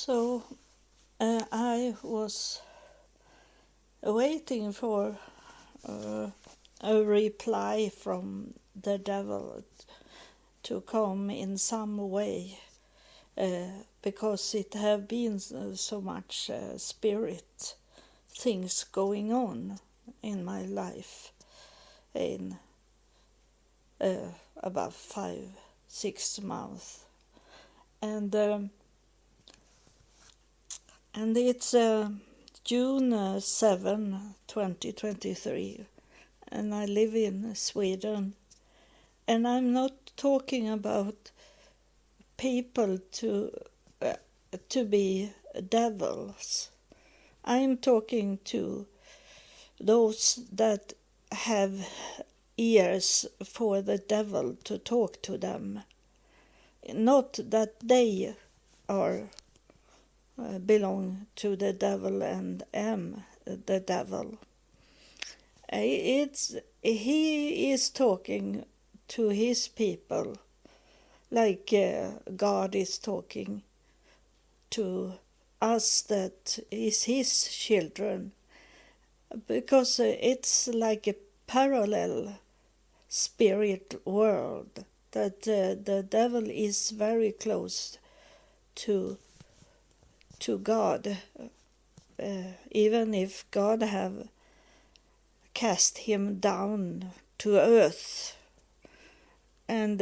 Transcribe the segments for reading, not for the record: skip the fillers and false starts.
So I was waiting for a reply from the devil to come in some way, because it have been so much spirit things going on in my life in about 5-6 months, and it's June 7, 2023, and I live in Sweden. And I'm not talking about people to be devils. I'm talking to those that have ears for the devil to talk to them. Not that they are belong to the devil and am the devil. He is talking to his people like God is talking to us that is his children, because it's like a parallel spirit world that the devil is very close to God, even if God have cast him down to earth, and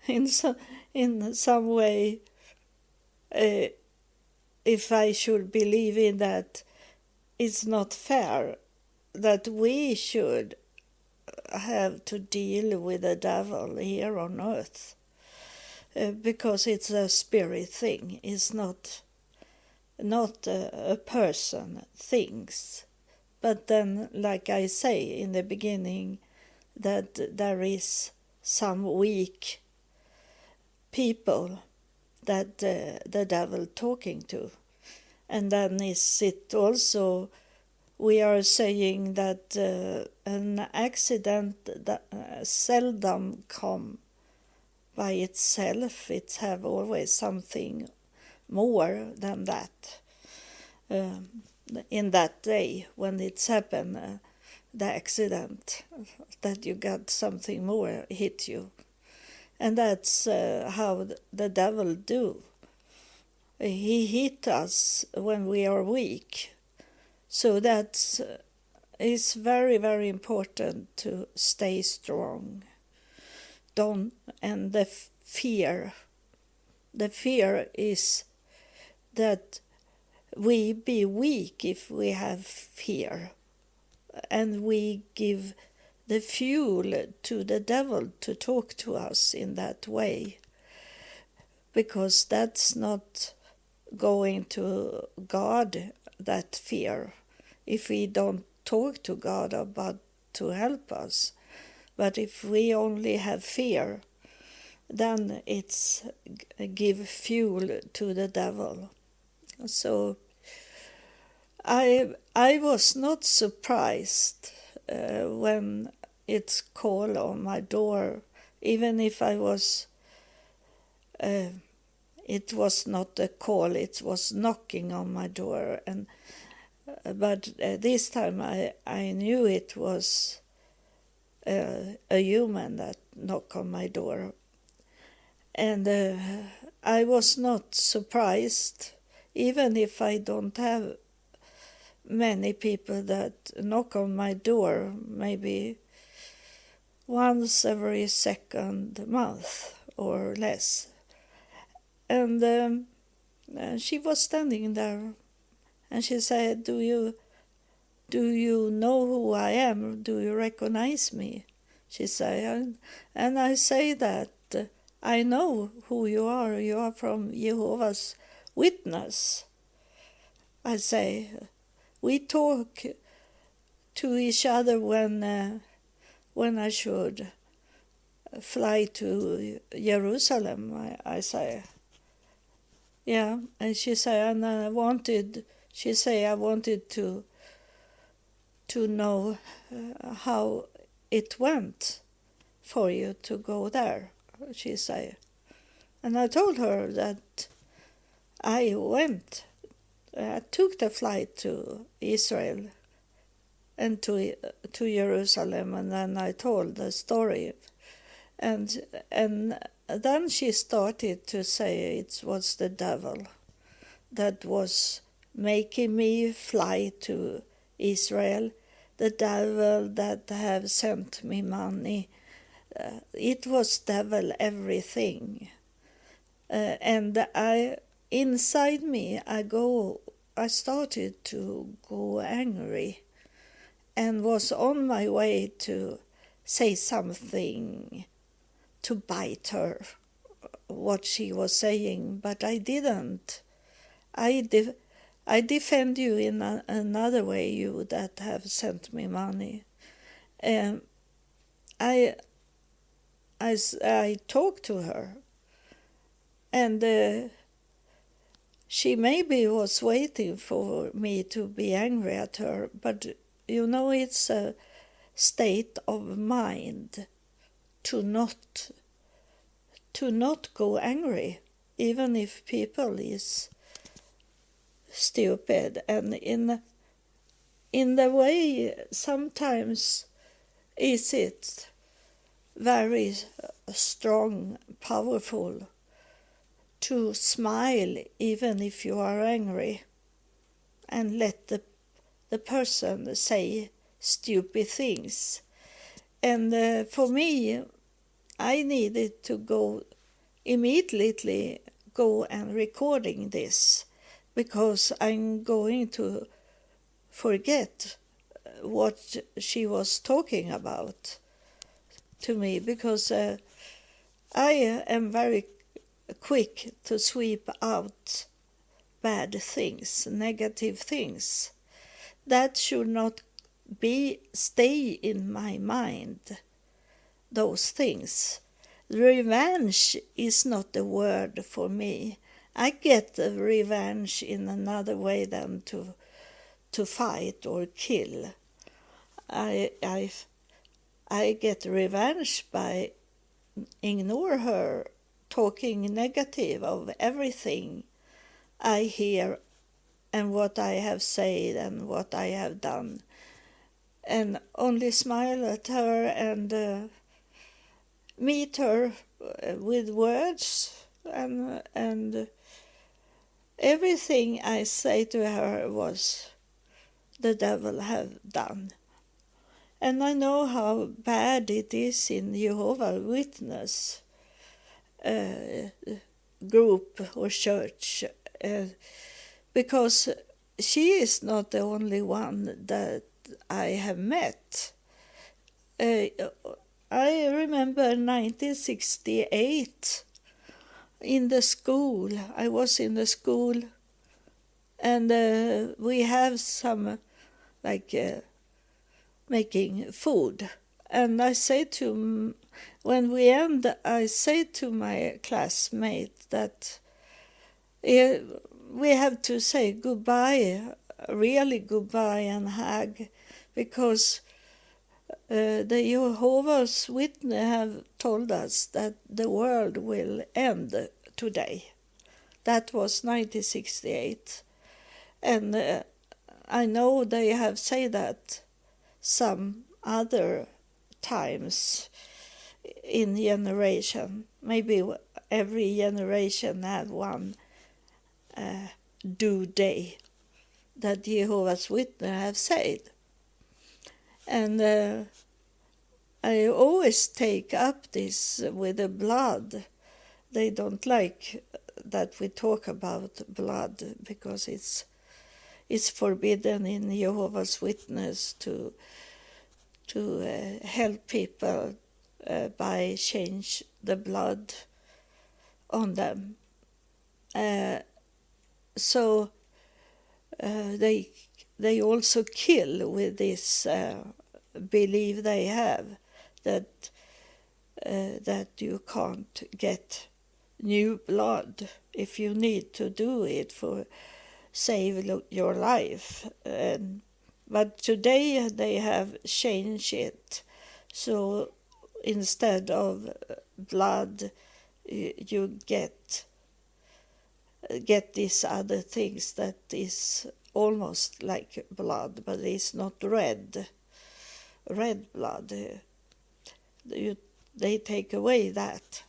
in some way, if I should believe in that, it's not fair that we should have to deal with the devil here on earth, because it's a spirit thing. It's not a person things. But then, like I say in the beginning, that there is some weak people that the devil talking to. And then is it also, we are saying that an accident that seldom come by itself. It have always something more than that. In that day when it's happened, the accident, that you got something more hit you. And that's how the devil do. He hit us when we are weak. So that's it's very, very important to stay strong. And the fear is that we be weak if we have fear, and we give the fuel to the devil to talk to us in that way, because that's not going to God, that fear, if we don't talk to God about to help us. But if we only have fear, then it's give fuel to the devil. So I was not surprised when it's called on my door, even if I was. It was not a call; it was knocking on my door, and but this time I knew it was a human that knocked on my door, and I was not surprised, even if I don't have many people that knock on my door, maybe once every second month or less. And she was standing there, and she said, do you know who I am? Do you recognize me? She said, and I say that I know who you are. You are from Jehovah's Witness. I say, we talk to each other when I should fly to Jerusalem. I say, yeah, and she say, and I wanted to know how it went for you to go there. She say, and I told her that I went. I took the flight to Israel and to Jerusalem, and then I told the story, and then she started to say it was the devil that was making me fly to Israel, the devil that have sent me money. It was devil everything, and inside me I started to go angry, and was on my way to say something to bite her, what she was saying, but I didn't. I defend you in another way, you that have sent me money. Um, I, I talked to her, and she maybe was waiting for me to be angry at her, but it's a state of mind to not go angry, even if people is stupid. And in the way, sometimes is it very strong, powerful to smile even if you are angry, and let the person say stupid things. And for me, I needed to go immediately and recording this, because I'm going to forget what she was talking about to me, because I am very quick to sweep out bad things, negative things. That should not stay in my mind, those things. Revenge is not the word for me. I get the revenge in another way than to fight or kill. I get revenge by ignore her talking negative of everything I hear and what I have said and what I have done, and only smile at her and meet her with words, and everything I say to her was the devil have done. And I know how bad it is in Jehovah's Witness group or church, because she is not the only one that I have met. I remember 1968 in the school. I was in the school, and we have some making food. And I say when we end, I say to my classmate that we have to say goodbye, really goodbye, and hug, because the Jehovah's Witnesses have told us that the world will end today. That was 1968. And I know they have said that some other times in generation. Maybe every generation have one due day that Jehovah's Witnesses have said. And I always take up this with the blood. They don't like that we talk about blood, because it's forbidden in Jehovah's Witness to help people by change the blood on them. So they also kill with this belief they have that you can't get new blood if you need to do it for save your life. But today they have changed it, so instead of blood you get get these other things that is almost like blood, but it's not red blood. They take away that,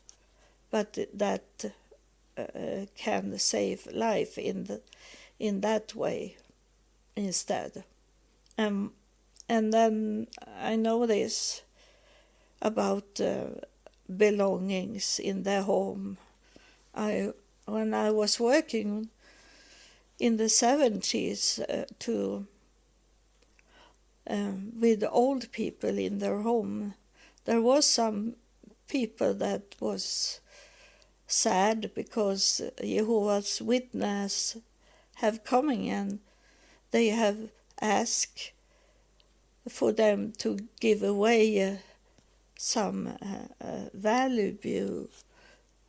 but that can save life in that way instead. And then I know this about belongings in their home. When I was working in the 70s with old people in their home, there was some people that was sad because Jehovah's Witness have coming and they have asked for them to give away some valuable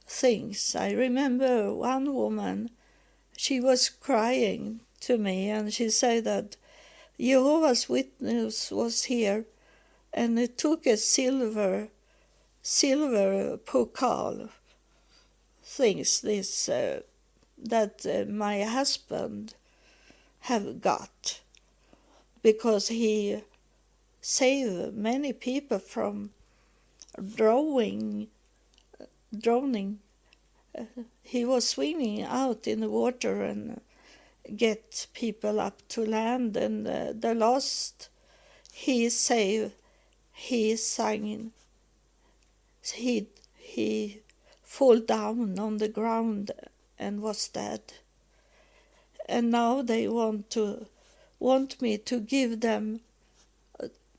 things. I remember one woman, she was crying to me and she said that Jehovah's Witness was here and it took a silver pokal things that my husband have got because he saved many people from drowning. He was swimming out in the water and get people up to land, and the last he saved, he sang, he fall down on the ground and was dead. And now they want me to give them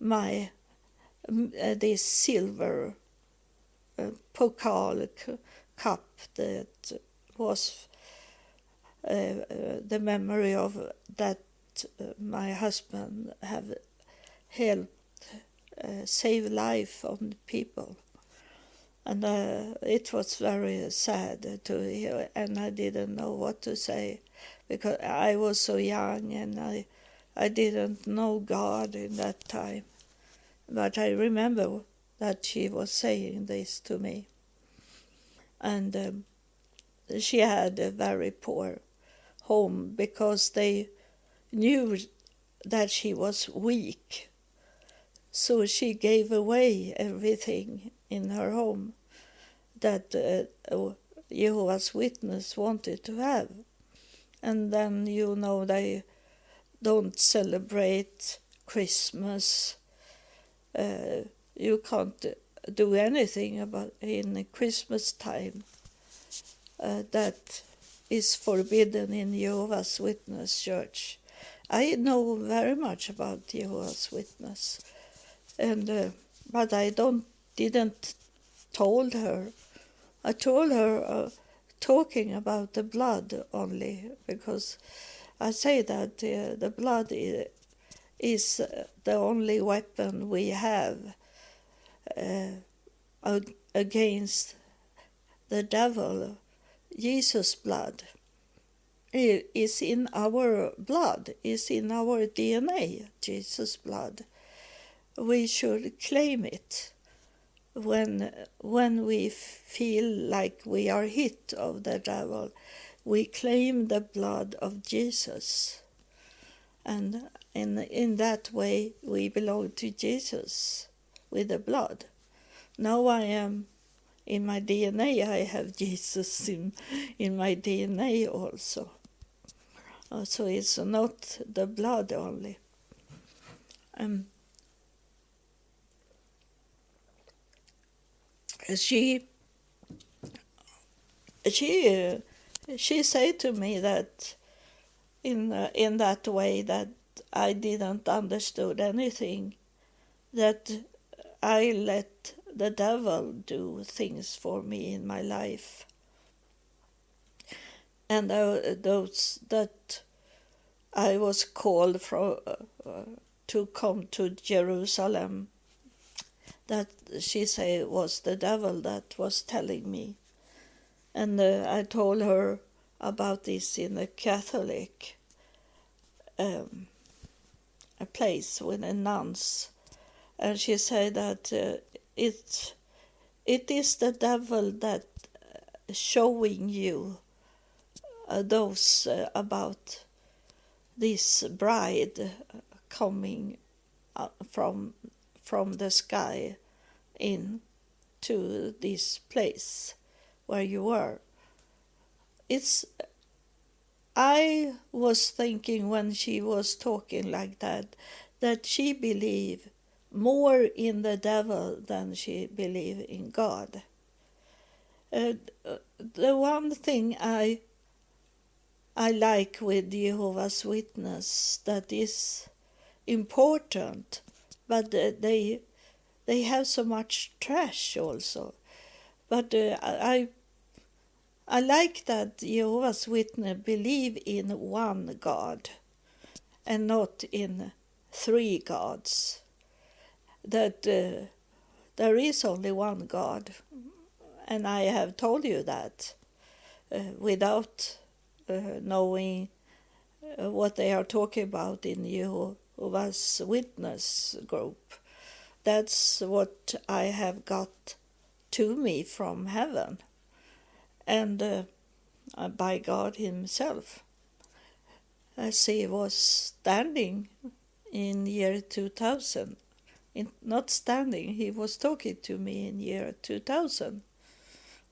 my this silver pokal cup that was the memory of that my husband have helped save life on people. And it was very sad to hear, and I didn't know what to say because I was so young and I didn't know God in that time. But I remember that she was saying this to me. And she had a very poor home because they knew that she was weak. So she gave away everything in her home that Jehovah's Witness wanted to have. And then, they don't celebrate Christmas. You can't do anything about in Christmas time. That is forbidden in Jehovah's Witness church. I know very much about Jehovah's Witness, and but I didn't told her. I told her talking about the blood only because I say that the blood is the only weapon we have against the devil. Jesus' blood is in our blood, is in our DNA, Jesus' blood. We should claim it when we feel like we are hit of the devil. We claim the blood of Jesus. And in that way we belong to Jesus with the blood. Now I am in my DNA, I have Jesus in my DNA also. So it's not the blood only. She said to me that in that way that I didn't understood anything, that I let the devil do things for me in my life, and those that I was called to come to Jerusalem, that she said was the devil that was telling me. And I told her about this in a Catholic a place with the nuns, and she said that it is the devil that showing you those about this bride coming from the sky into this place where you were. I was thinking when she was talking like that she believed more in the devil than she believed in God. The one thing I like with Jehovah's Witness that is important, but they have so much trash also. But I like that Jehovah's Witness believe in one God and not in three gods. That there is only one God, and I have told you that without knowing what they are talking about in Jehovah's Witness group. That's what I have got to me from heaven and by God himself, as he was standing in year 2000. Not standing, he was talking to me in year 2000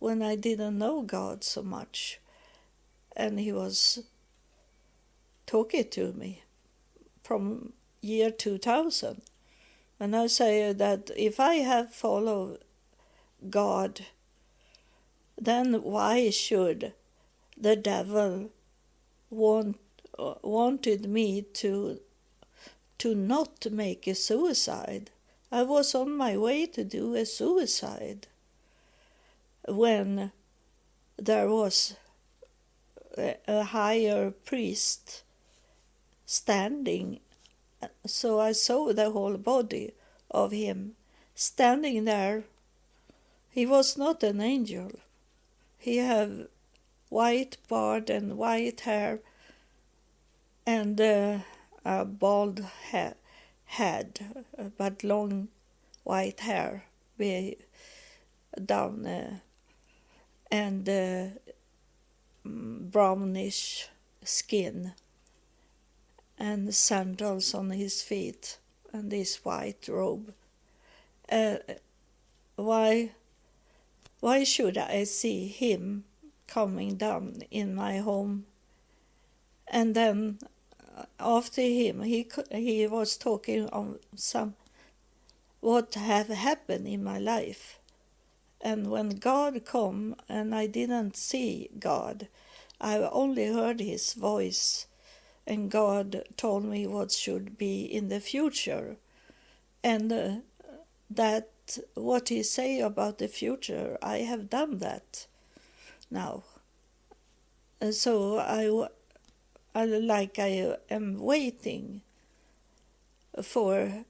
when I didn't know God so much, and he was talking to me from year 2000. And I say that if I have followed God, then why should the devil wanted me to not make a suicide? I was on my way to do a suicide when there was a higher priest standing. So I saw the whole body of him standing there. He was not an angel. He had white beard and white hair and a bald head, but long white hair down and brownish skin and sandals on his feet and this white robe. Why should I see him coming down in my home? And then after him, he was talking on what have happened in my life. And when God come and I didn't see God, I only heard his voice, and God told me what should be in the future, and that what he say about the future, I have done that now. And so I am waiting for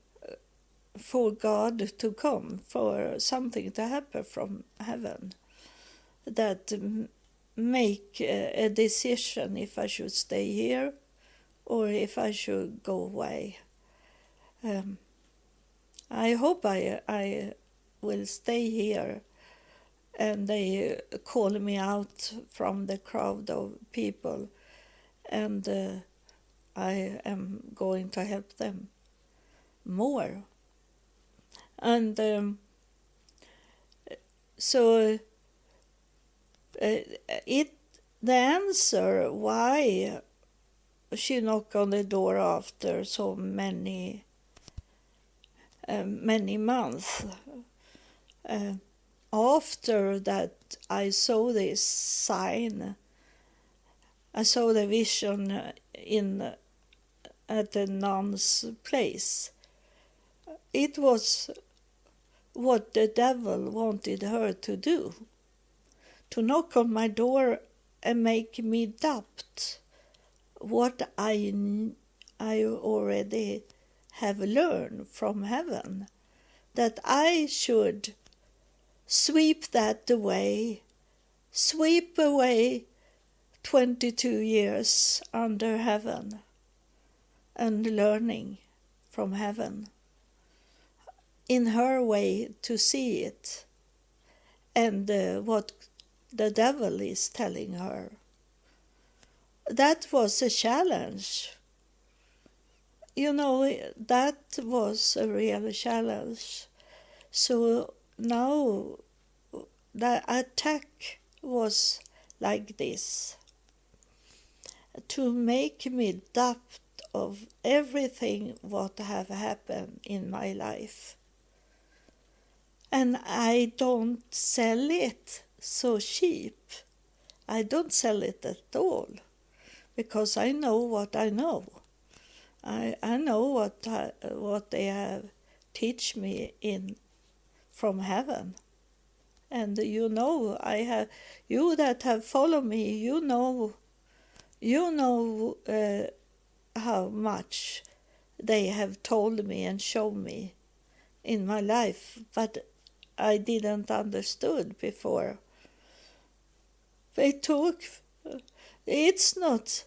God to come, for something to happen from heaven that make a decision if I should stay here or if I should go away. I hope I will stay here and they call me out from the crowd of people, and I am going to help them more. And so the answer why she knocked on the door after so many months, after that I saw this sign, I saw the vision at the nun's place. It was what the devil wanted her to do, to knock on my door and make me doubt what I already have learned from heaven, that I should sweep away 22 years under heaven and learning from heaven in her way to see it, and what the devil is telling her. that was a challenge. That was a real challenge. So now the attack was like this, to make me doubt of everything what have happened in my life. And I don't sell it so cheap. I don't sell it at all, because I know what I know. I know what they have teach me in from heaven. And you that have followed me, how much they have told me and shown me in my life, but I didn't understood before. It's not,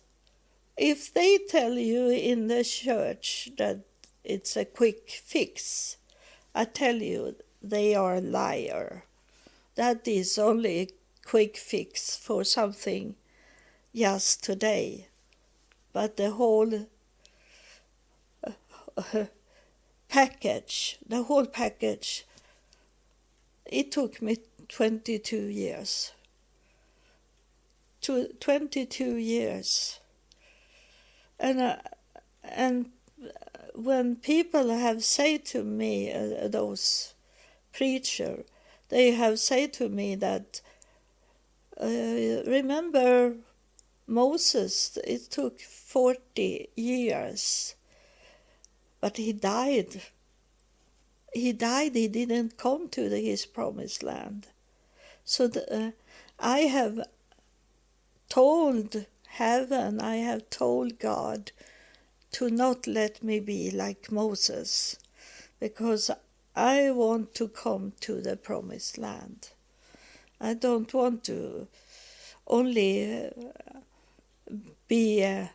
if they tell you in the church that it's a quick fix, I tell you they are a liar. That is only a quick fix for something just today. But the whole package, it took me 22 years. 22 years. And when people have said to me, those preachers, they have said to me that, remember Moses, it took 40 years, but he died. He didn't come to his promised land. So I have told heaven, I have told God to not let me be like Moses, because I want to come to the promised land. I don't want to only be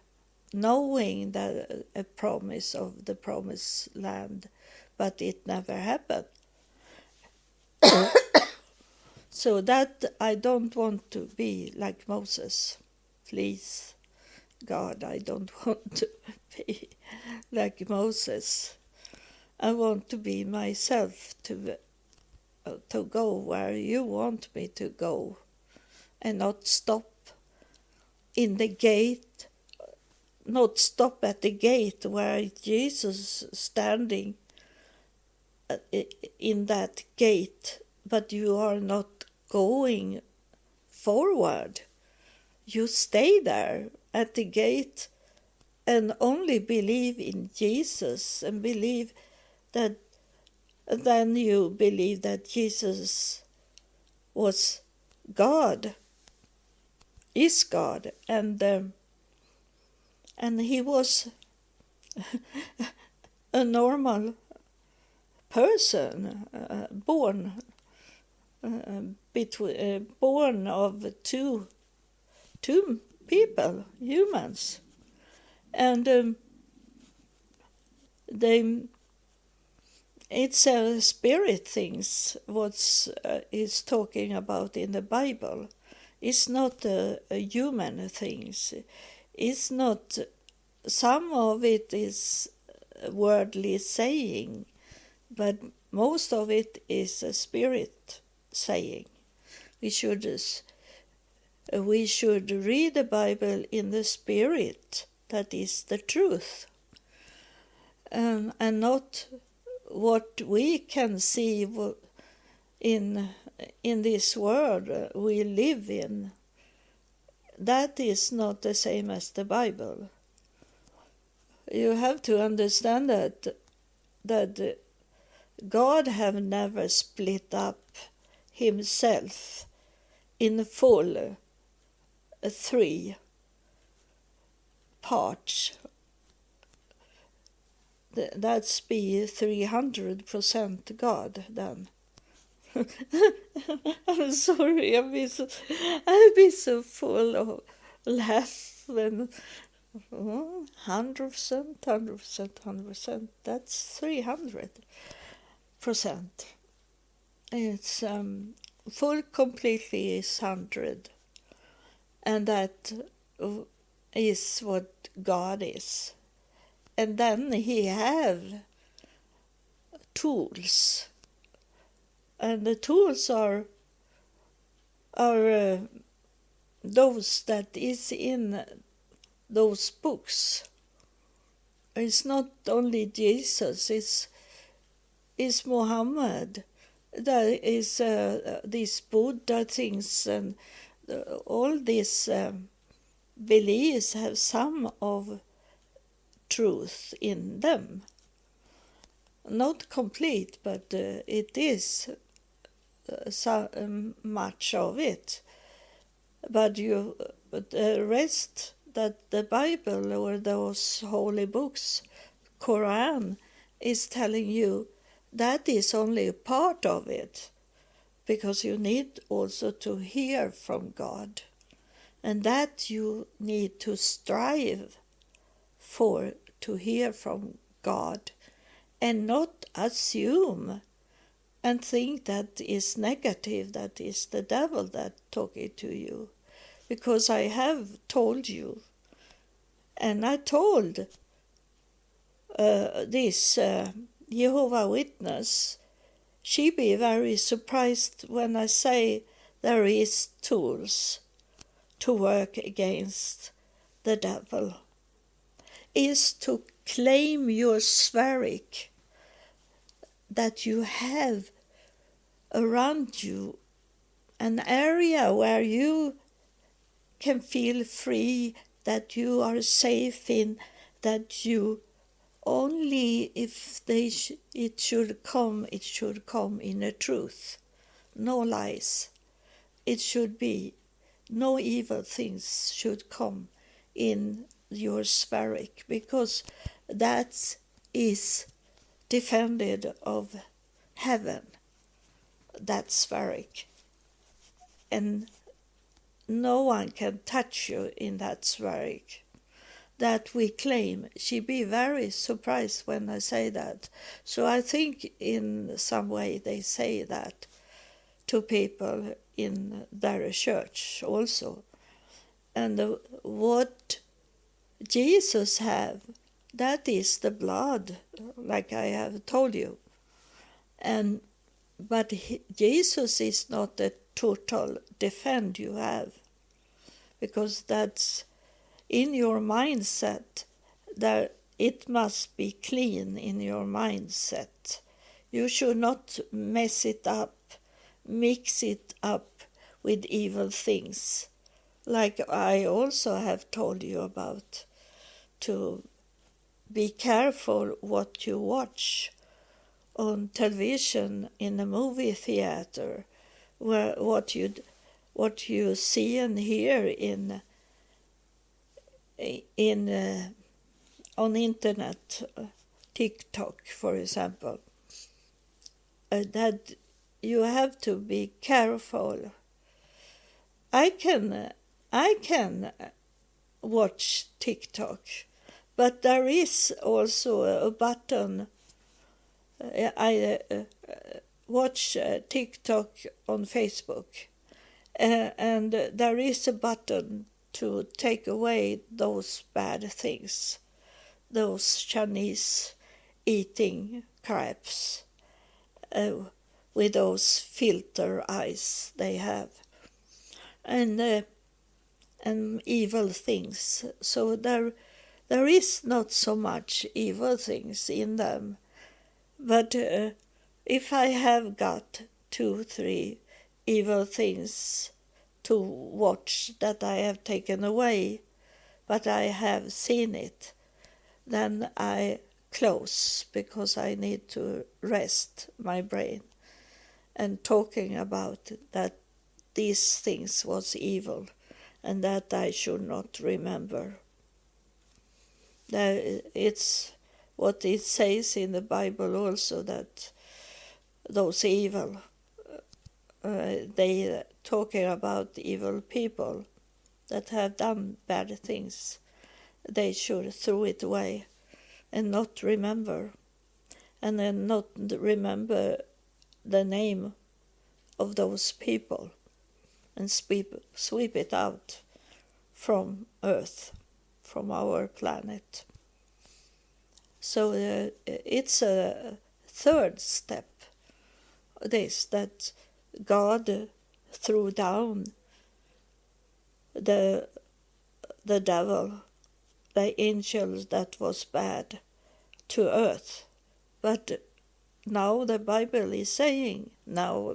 knowing that a promise of the promised land, but it never happened. So that I don't want to be like Moses. Please, God, I don't want to be like Moses. I want to be myself, to go where you want me to go, and not stop in the gate, not stop at the gate where Jesus standing in that gate, but you are not going forward. You stay there at the gate and only believe in Jesus, and believe that, then you believe that Jesus was God, is God, and he was a normal person, born of two people, humans, and it's a spirit things what is talking about in the Bible. It's not a human things. It's not. Some of it is worldly saying, but most of it is a spirit saying. We should read the Bible in the spirit, that is the truth, and not what we can see in this world we live in. That is not the same as the Bible. You have to understand that God have never split up himself in full 3 parts. That's be 300% God then. I'm sorry, I'll be so full of laugh when 100%, that's 300%. It's full completely is 100, and that is what God is. And then he have tools. And the tools are those that is in those books. It's not only Jesus, it's Muhammad. There is these Buddha things, and all these beliefs have some of truth in them. Not complete, but it is so much of it. But the rest, that the Bible or those holy books, Quran, is telling you that is only a part of it, because you need also to hear from God, and that you need to strive for, to hear from God, and not assume and think that is negative, that is the devil that talking to you. Because I have told you, and I told this Jehovah Witness, she be very surprised when I say there is tools to work against the devil, is to claim your spheric that you have around you, an area where you can feel free, that you are safe in, that you only if it should come in a truth, no lies. It should be no evil things should come in your spheric, because that is defended of heaven, that spheric, and no one can touch you in that spheric that we claim. She be very surprised when I say that. So I think in some way they say that to people in their church also. And what Jesus have, that is the blood, like I have told you. But Jesus is not a total defend you have, because that's in your mindset, that it must be clean in your mindset. You should not mess it up, mix it up with evil things, like I also have told you about, to be careful what you watch on television, in a movie theater, where what you see and hear on internet, TikTok, for example, that you have to be careful. I can watch TikTok, but there is also a button. I watch TikTok on Facebook, and there is a button to take away those bad things, those Chinese eating crabs with those filter eyes they have, and evil things. So there is not so much evil things in them. But if I have got 2-3 evil things to watch that I have taken away, but I have seen it, then I close, because I need to rest my brain. And talking about that these things was evil, and that I should not remember. It's what it says in the Bible also, that those evil, they talking about evil people that have done bad things, they should throw it away and not remember, and then not remember the name of those people, and sweep it out from earth. from our planet. So it's a third step, this, that God threw down the devil, the angel that was bad, to earth. But now the Bible is saying that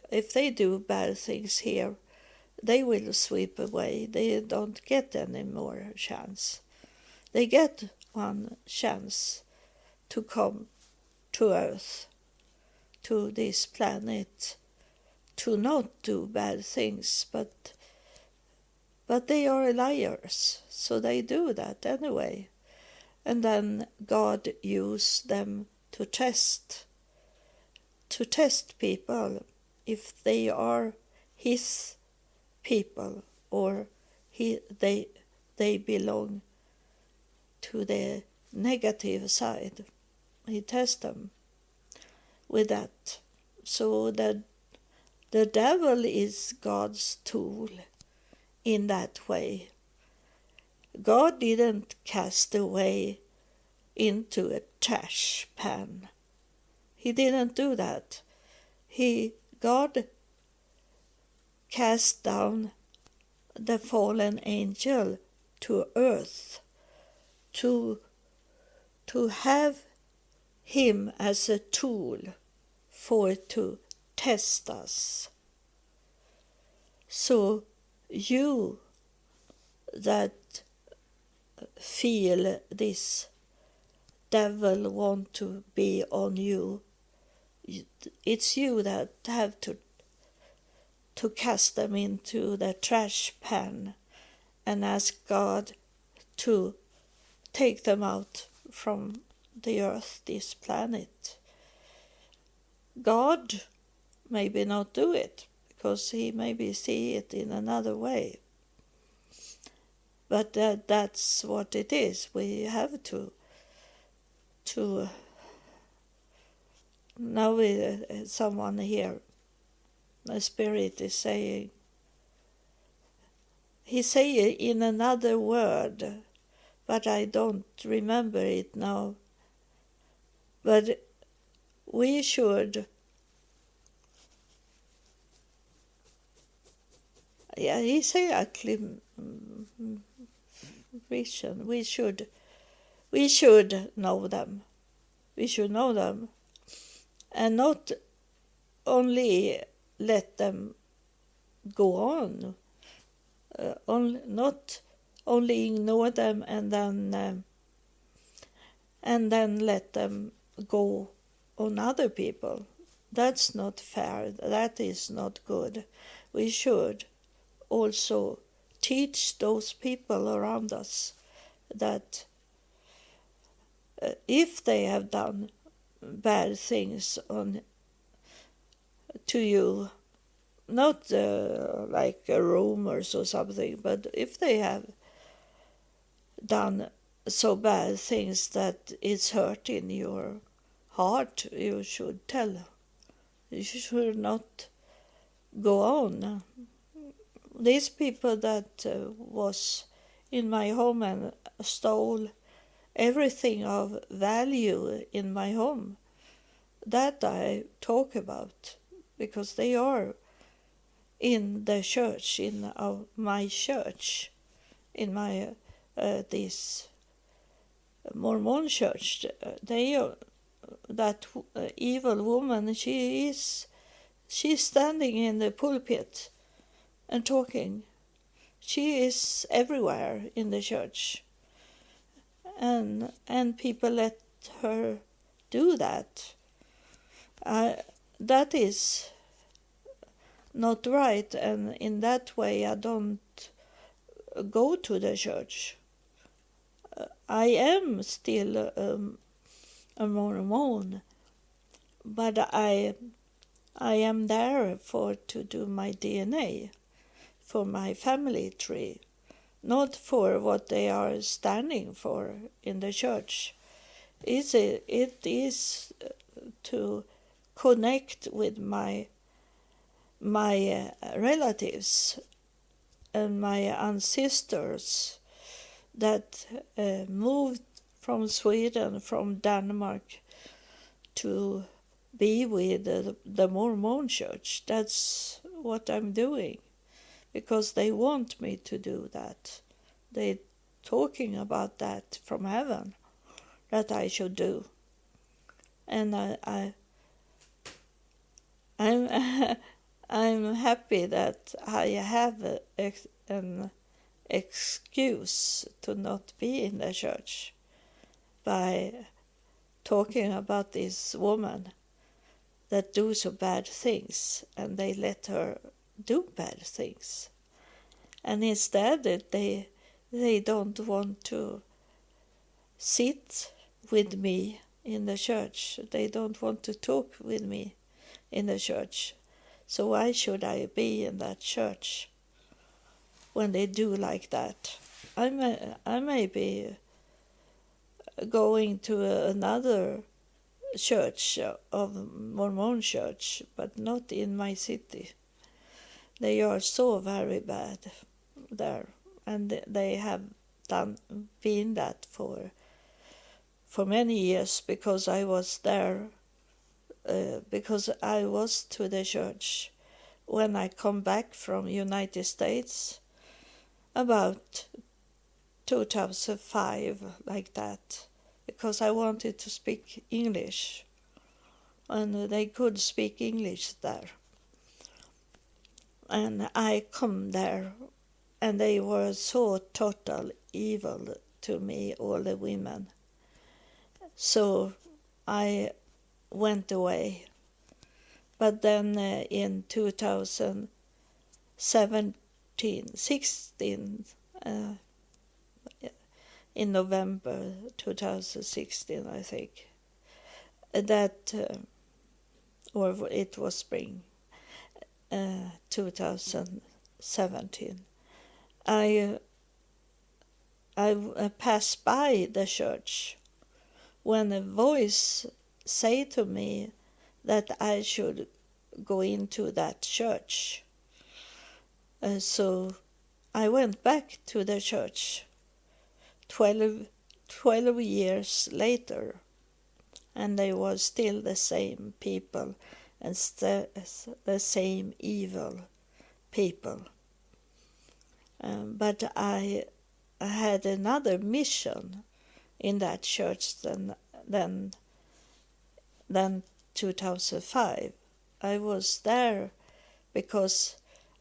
if they do bad things here, they will sweep away. They don't get any more chance. They get one chance to come to earth, to this planet, to not do bad things, but they are liars, so they do that anyway. And then God used them to test people if they are his people or they belong to the negative side. He tests them with that. So that the devil is God's tool in that way. God didn't cast away into a trash pan. He didn't do that. God cast down the fallen angel to earth to have him as a tool to test us. So you that feel this devil want to be on you, it's you that have to cast them into the trash pan and ask God to take them out from the earth, this planet. God maybe not do it, because he maybe see it in another way. But that's what it is. We have to now someone here, the Spirit is saying, he say it in another word, but I don't remember it now. But we should, he say actually vision. We should know them. We should know them, and not only let them go on, not only ignore them and then let them go on other people. That's not fair. That is not good. We should also teach those people around us that if they have done bad things to you, not like rumors or something, but if they have done so bad things that it's hurting your heart, you should tell. You should not go on. These people that was in my home and stole everything of value in my home, that I talk about, because they are in the church, in my church, in my this Mormon church. That evil woman, she's standing in the pulpit and talking. She is everywhere in the church, and people let her do that. That is not right, and in that way I don't go to the church. I am still a Mormon, but I am there to do my DNA, for my family tree, not for what they are standing for in the church. It is to connect with my my relatives and my ancestors that moved from Sweden, from Denmark, to be with the Mormon church. That's what I'm doing, because they want me to do that. They're talking about that from heaven, that I should do. And I'm I'm happy that I have an excuse to not be in the church by talking about this woman that do so bad things, and they let her do bad things. And instead they don't want to sit with me in the church. They don't want to talk with me in the church. So why should I be in that church when they do like that? I may be going to another church, of Mormon church, but not in my city. They are so very bad there, and they have been that for many years, because I was there, because I was to the church when I come back from United States about 2005, like that, because I wanted to speak English, and they could speak English there. And I come there, and they were so total evil to me, all the women. So I went away. But then in 16, in November 2016, I think, that, or it was spring 2017, I passed by the church when a voice said to me that I should go into that church. So I went back to the church 12 years later, and they were still the same people and the same evil people. But I had another mission in that church than 2005. I was there because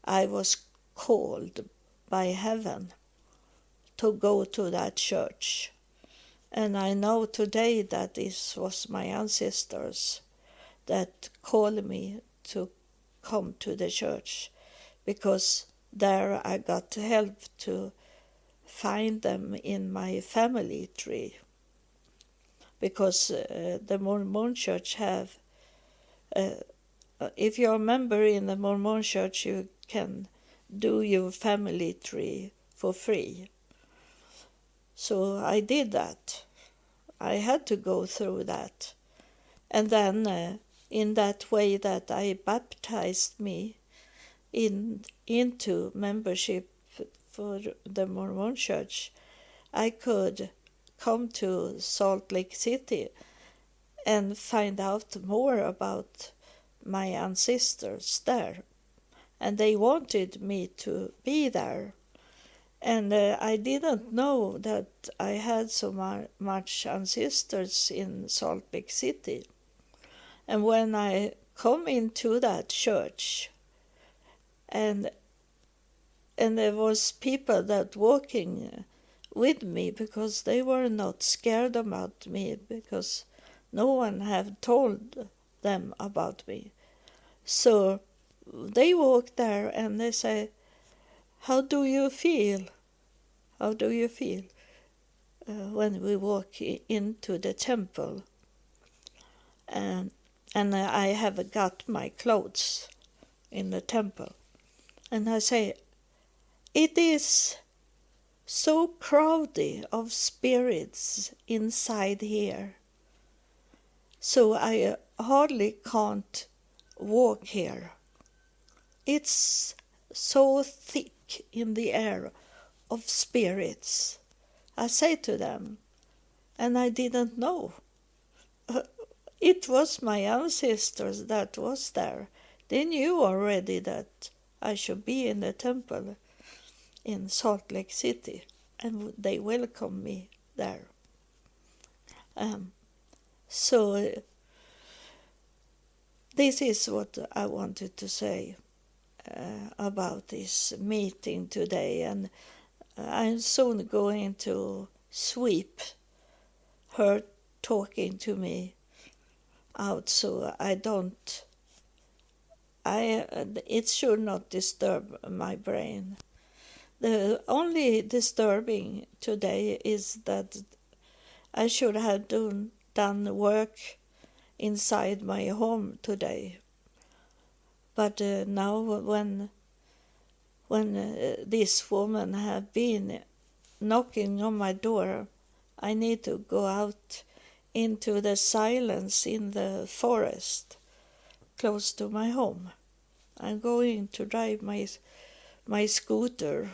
I was called by heaven to go to that church. And I know today that this was my ancestors that called me to come to the church, because there I got help to find them in my family tree. Because the Mormon church have, if you're a member in the Mormon church, you can do your family tree for free. So I did that. I had to go through that. And then in that way that I baptized me into membership for the Mormon church, I could come to Salt Lake City and find out more about my ancestors there. And they wanted me to be there. And I didn't know that I had so much ancestors in Salt Lake City. And when I come into that church, and there was people that walking with me, because they were not scared about me, because no one had told them about me. So they walk there and they say, "How do you feel? How do you feel?" When we walk into the temple. And I have got my clothes in the temple. And I say, "It is so crowded of spirits inside here, so I hardly can't walk here." it's so thick in the air of spirits. I say to them, and I didn't know. It was my ancestors that was there. They knew already that I should be in the temple in Salt Lake City, and they welcomed me there. Um, so this is what I wanted to say about this meeting today, and I'm soon going to sweep her talking to me out, so it should not disturb my brain. The only disturbing today is that I should have done work inside my home today. But now when this woman have been knocking on my door, I need to go out into the silence in the forest close to my home. I'm going to drive my scooter,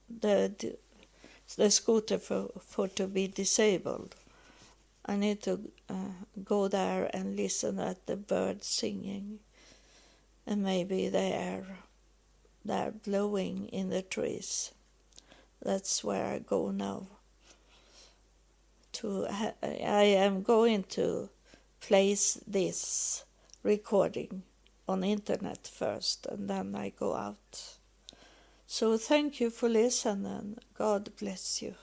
the scooter for to be disabled. I need to go there and listen at the birds singing, and maybe they're blowing in the trees. That's where I go now. I am going to place this recording on internet first, and then I go out. So thank you for listening. God bless you.